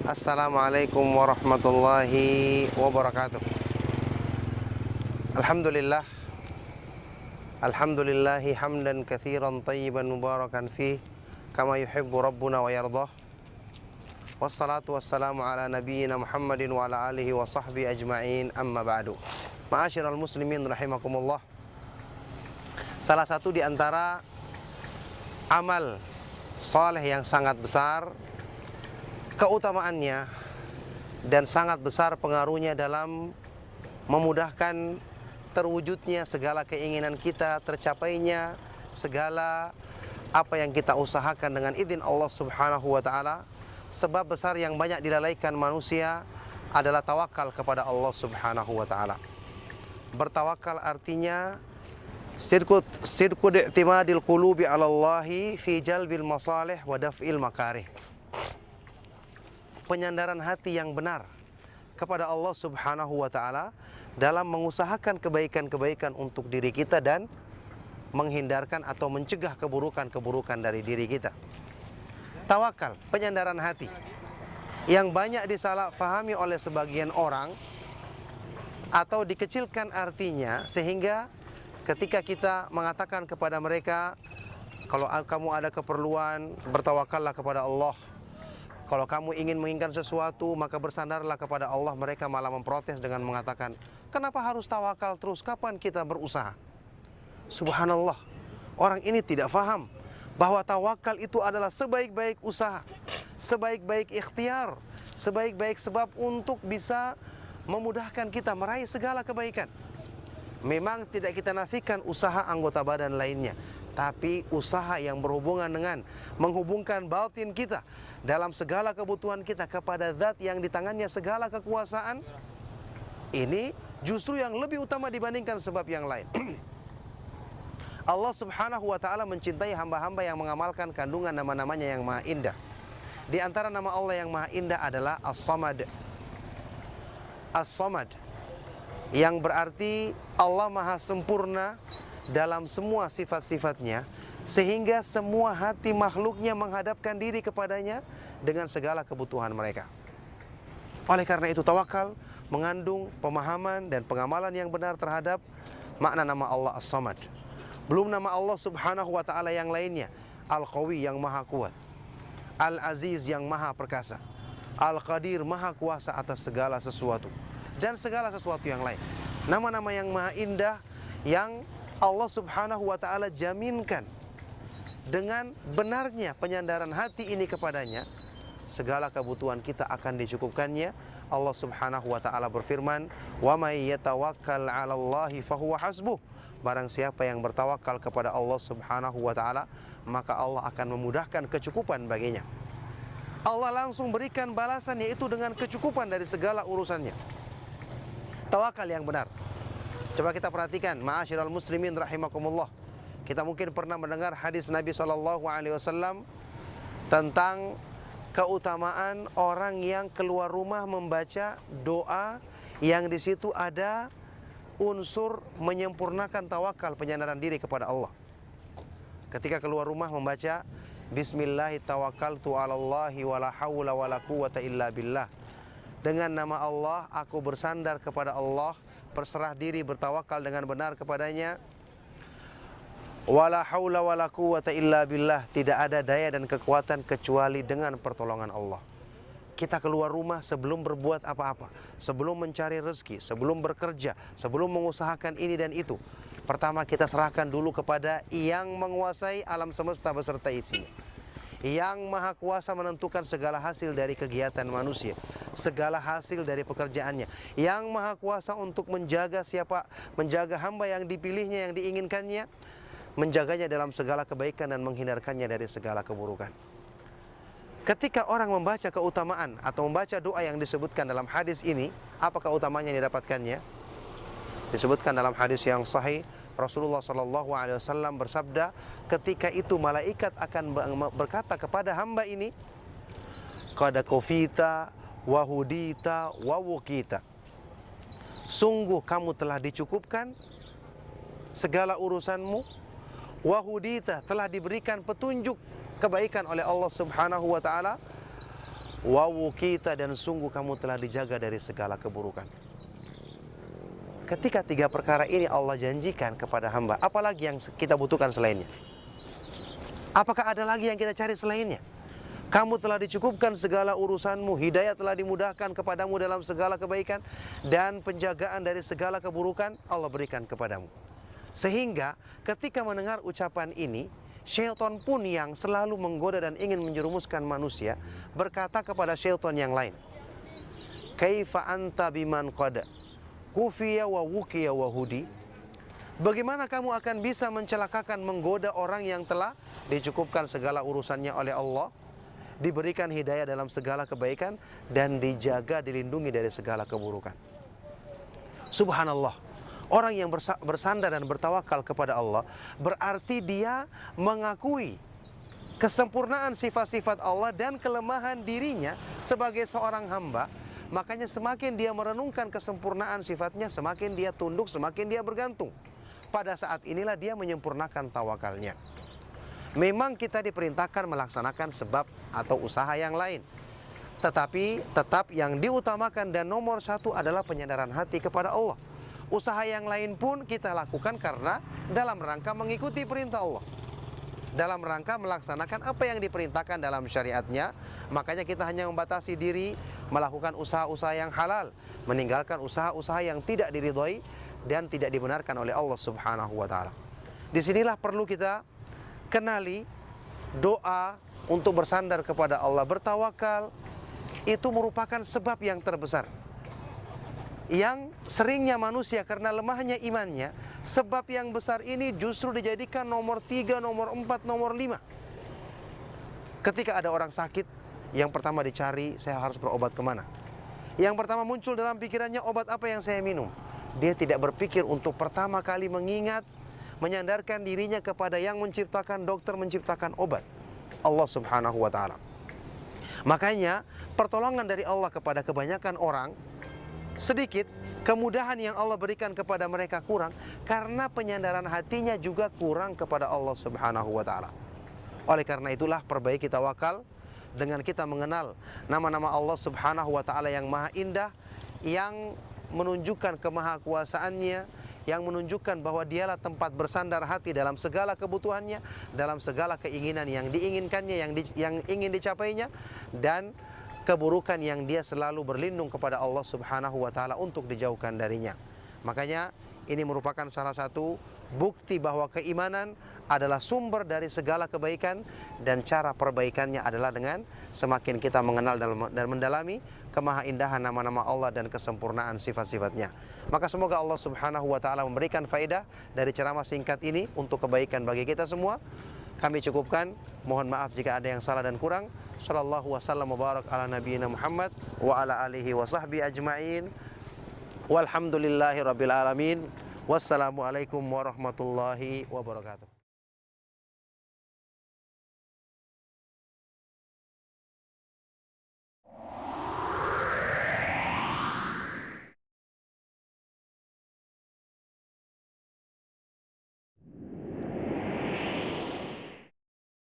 Assalamualaikum warahmatullahi wabarakatuh. Alhamdulillah. Alhamdulillahi hamdan katsiran tayyiban mubarakan fih kama yuhibbu rabbuna wa yardah. Wassalatu wassalamu ala nabiyyina Muhammadin wa ala alihi wa sahbihi ajma'in, amma ba'du. Ma'asyiral muslimin rahimakumullah. Salah satu di antara amal saleh yang sangat besar keutamaannya dan sangat besar pengaruhnya dalam memudahkan terwujudnya segala keinginan kita, tercapainya segala apa yang kita usahakan dengan izin Allah Subhanahu wa taala. Sebab besar yang banyak dilalaikan manusia adalah tawakal kepada Allah Subhanahu wa taala. Bertawakal artinya sidqu i'timadil qulubi 'ala Allahi fi jalbil masalih wa daf'il makarih. Penyandaran hati yang benar kepada Allah Subhanahu wa taala dalam mengusahakan kebaikan-kebaikan untuk diri kita dan menghindarkan atau mencegah keburukan-keburukan dari diri kita. Tawakal, penyandaran hati yang banyak disalahfahami oleh sebagian orang atau dikecilkan artinya, sehingga ketika kita mengatakan kepada mereka, kalau kamu ada keperluan, bertawakallah kepada Allah. Kalau kamu ingin menginginkan sesuatu, maka bersandarlah kepada Allah. Mereka malah memprotes dengan mengatakan, kenapa harus tawakal terus? Kapan kita berusaha? Subhanallah, orang ini tidak faham bahwa tawakal itu adalah sebaik-baik usaha, sebaik-baik ikhtiar, sebaik-baik sebab untuk bisa memudahkan kita meraih segala kebaikan. Memang tidak kita nafikan usaha anggota badan lainnya, tapi usaha yang berhubungan dengan menghubungkan batin kita dalam segala kebutuhan kita kepada zat yang di tangannya segala kekuasaan, ini justru yang lebih utama dibandingkan sebab yang lain. Allah Subhanahu wa ta'ala mencintai hamba-hamba yang mengamalkan kandungan nama-namanya yang maha indah. Di antara nama Allah yang maha indah adalah As-Samad. As-Samad yang berarti Allah maha sempurna dalam semua sifat-sifatnya, sehingga semua hati makhluknya menghadapkan diri kepadanya dengan segala kebutuhan mereka. Oleh karena itu tawakal mengandung pemahaman dan pengamalan yang benar terhadap makna nama Allah As-Samad. Belum nama Allah Subhanahu wa ta'ala yang lainnya, Al-Qawi yang maha kuat, Al-Aziz yang maha perkasa, Al-Qadir maha kuasa atas segala sesuatu, dan segala sesuatu yang lain. Nama-nama yang maha indah yang Allah Subhanahu wa ta'ala jaminkan dengan benarnya penyandaran hati ini kepadanya, segala kebutuhan kita akan dicukupkannya. Allah Subhanahu wa ta'ala berfirman, "Wa may yatawakkal 'alallahi fahuwa hasbuh." Barang siapa yang bertawakal kepada Allah Subhanahu wa ta'ala, maka Allah akan memudahkan kecukupan baginya. Allah langsung berikan balasan, yaitu dengan kecukupan dari segala urusannya. Tawakal yang benar. Coba kita perhatikan, ma'asyiral muslimin rahimakumullah. Kita mungkin pernah mendengar hadis Nabi SAW tentang keutamaan orang yang keluar rumah membaca doa yang di situ ada unsur menyempurnakan tawakal, penyandaran diri kepada Allah. Ketika keluar rumah membaca Bismillahi tawakkaltu 'alallahi wala haula wala quwwata illa billah. Dengan nama Allah aku bersandar kepada Allah, berserah diri, bertawakal dengan benar kepadanya. Wala haula wala quwwata illa billah, tidak ada daya dan kekuatan kecuali dengan pertolongan Allah. Kita keluar rumah sebelum berbuat apa-apa, sebelum mencari rezeki, sebelum bekerja, sebelum mengusahakan ini dan itu, pertama kita serahkan dulu kepada yang menguasai alam semesta beserta isinya, yang maha kuasa menentukan segala hasil dari kegiatan manusia, segala hasil dari pekerjaannya, yang maha kuasa untuk menjaga hamba yang dipilihnya, yang diinginkannya, menjaganya dalam segala kebaikan dan menghindarkannya dari segala keburukan. Ketika orang membaca keutamaan atau membaca doa yang disebutkan dalam hadis ini, apa keutamaannya yang didapatkannya? Disebutkan dalam hadis yang sahih, Rasulullah SAW bersabda, ketika itu malaikat akan berkata kepada hamba ini, qad kufita wa hudita wa wukita. Sungguh kamu telah dicukupkan segala urusanmu, wa hudita, telah diberikan petunjuk kebaikan oleh Allah Subhanahu wa taala, wa wukita, dan sungguh kamu telah dijaga dari segala keburukan. Ketika 3 perkara ini Allah janjikan kepada hamba, apalagi yang kita butuhkan selainnya? Apakah ada lagi yang kita cari selainnya? Kamu telah dicukupkan segala urusanmu, hidayah telah dimudahkan kepadamu dalam segala kebaikan, dan penjagaan dari segala keburukan Allah berikan kepadamu. Sehingga ketika mendengar ucapan ini, syaitan pun yang selalu menggoda dan ingin menjerumuskan manusia berkata kepada syaitan yang lain, kaifa anta biman qada kufiya wa wukiya wa hudi. Bagaimana kamu akan bisa mencelakakan, menggoda orang yang telah dicukupkan segala urusannya oleh Allah, diberikan hidayah dalam segala kebaikan, dan dijaga, dilindungi dari segala keburukan. Subhanallah. Orang yang bersandar dan bertawakal kepada Allah berarti dia mengakui kesempurnaan sifat-sifat Allah dan kelemahan dirinya sebagai seorang hamba. Makanya semakin dia merenungkan kesempurnaan sifatnya, semakin dia tunduk, semakin dia bergantung. Pada saat inilah dia menyempurnakan tawakalnya. Memang kita diperintahkan melaksanakan sebab atau usaha yang lain, tetapi tetap yang diutamakan dan nomor 1 adalah penyadaran hati kepada Allah. Usaha yang lain pun kita lakukan karena dalam rangka mengikuti perintah Allah, dalam rangka melaksanakan apa yang diperintahkan dalam syariatnya. Makanya kita hanya membatasi diri melakukan usaha-usaha yang halal, meninggalkan usaha-usaha yang tidak diridhoi dan tidak dibenarkan oleh Allah Subhanahu wa taala. Disinilah perlu kita kenali doa untuk bersandar kepada Allah, bertawakal, itu merupakan sebab yang terbesar. Yang seringnya manusia karena lemahnya imannya, sebab yang besar ini justru dijadikan nomor 3, nomor 4, nomor 5. Ketika ada orang sakit, yang pertama dicari, saya harus berobat kemana? Yang pertama muncul dalam pikirannya, obat apa yang saya minum? Dia tidak berpikir untuk pertama kali mengingat, menyandarkan dirinya kepada yang menciptakan, dokter menciptakan obat, Allah Subhanahu wa ta'ala. Makanya pertolongan dari Allah kepada kebanyakan orang sedikit, kemudahan yang Allah berikan kepada mereka kurang, karena penyandaran hatinya juga kurang kepada Allah Subhanahu wa ta'ala. Oleh karena itulah perbaiki tawakal dengan kita mengenal nama-nama Allah Subhanahu wa ta'ala yang maha indah, yang menunjukkan kemahakuasaannya, yang menunjukkan bahwa dialah tempat bersandar hati dalam segala kebutuhannya, dalam segala keinginan yang diinginkannya, yang ingin dicapainya, dan keburukan yang dia selalu berlindung kepada Allah Subhanahu wa ta'ala untuk dijauhkan darinya. Makanya ini merupakan salah satu bukti bahwa keimanan adalah sumber dari segala kebaikan, dan cara perbaikannya adalah dengan semakin kita mengenal dan mendalami kemahaindahan nama-nama Allah dan kesempurnaan sifat-sifatnya. Maka semoga Allah Subhanahu wa ta'ala memberikan faedah dari ceramah singkat ini untuk kebaikan bagi kita semua. Kami cukupkan, mohon maaf jika ada yang salah dan kurang. Sallallahu wasallam mubarak ala nabiyina Muhammad wa ala alihi wa sahbihi ajma'in. Walhamdulillahi rabbil alamin. Wassalamualaikum warahmatullahi wabarakatuh.